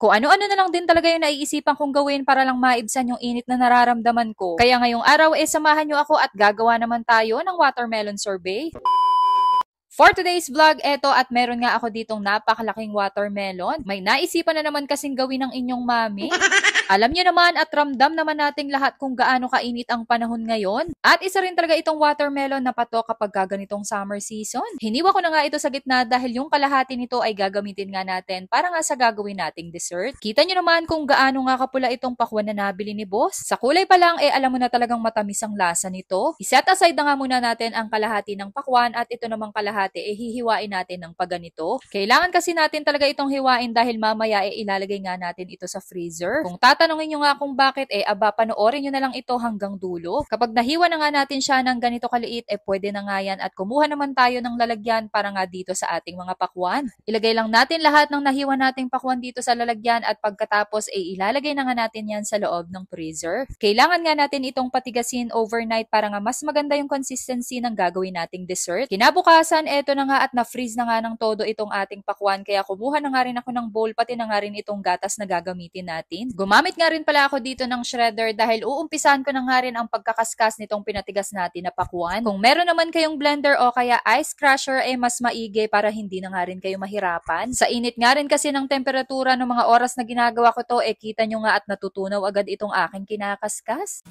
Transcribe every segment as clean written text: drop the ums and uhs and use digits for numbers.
Kung ano-ano na lang din talaga yung naiisipan kong gawin para lang maibsan yung init na nararamdaman ko. Kaya ngayong araw samahan nyo ako at gagawa naman tayo ng watermelon sorbet. For today's vlog, eto at meron nga ako ditong napakalaking watermelon. May naisipan na naman kasing gawin ng inyong mami. Alam niyo naman at ramdam naman nating lahat kung gaano kainit ang panahon ngayon. At isa rin talaga itong watermelon na patok kapag ganitong summer season. Hiniwa ko na nga ito sa gitna dahil yung kalahati nito ay gagamitin nga natin para nga sa gagawin nating dessert. Kita niyo naman kung gaano nga kapula itong pakwan na nabili ni boss. Sa kulay pa lang alam mo na talagang matamis ang lasa nito. Iset aside na nga muna natin ang kalahati ng pakwan at ito namang kalahati hihiwain natin ng paganito. Kailangan kasi natin talaga itong hiwain dahil mamaya ilalagay nga natin ito sa freezer. Kung tatanungin nyo nga kung bakit, panoorin nyo na lang ito hanggang dulo. Kapag nahiwa na nga natin siya ng ganito kaliit, pwede na nga yan at kumuha naman tayo ng lalagyan para nga dito sa ating mga pakwan. Ilagay lang natin lahat ng nahiwa nating pakwan dito sa lalagyan at pagkatapos ilalagay na nga natin yan sa loob ng freezer. Kailangan nga natin itong patigasin overnight para nga mas maganda yung consistency ng gagawin nating dessert. Kinabukasan, eto na nga at na-freeze na nga ng todo itong ating pakwan kaya kumuha na nga rin ako ng bowl pati na nga rin itong gatas na gagamitin natin. Gumamit nga rin pala ako dito ng shredder dahil uumpisahan ko na nga rin ang pagkakaskas nitong pinatigas natin na pakwan. Kung meron naman kayong blender o kaya ice crusher mas maigi para hindi na nga rin kayo mahirapan. Sa init nga rin kasi ng temperatura ng mga oras na ginagawa ko to kita nyo nga at natutunaw agad itong aking kinakaskas.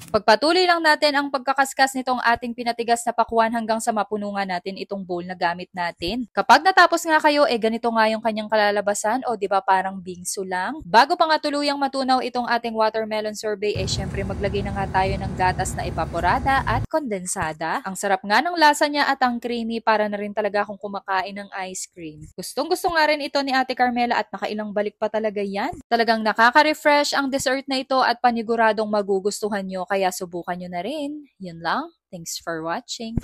Pagpatuloy lang natin ang pagkakaskas nitong ating pinatigas na pakwan hanggang sa mapuno nga natin itong bowl na gamit natin. Kapag natapos nga kayo, ganito nga yung kanyang kalalabasan o di ba parang bingso lang. Bago pa nga tuluyang matunaw itong ating watermelon sorbet, syempre maglagay na nga tayo ng gatas na evaporada at kondensada. Ang sarap nga ng lasa niya at ang creamy para na rin talaga akong kumakain ng ice cream. Gustong gusto nga rin ito ni Ate Carmela at nakailang balik pa talaga yan. Talagang nakaka-refresh ang dessert na ito at paniguradong magugustuhan nyo kaya subukan nyo na rin. Yun lang. Thanks for watching.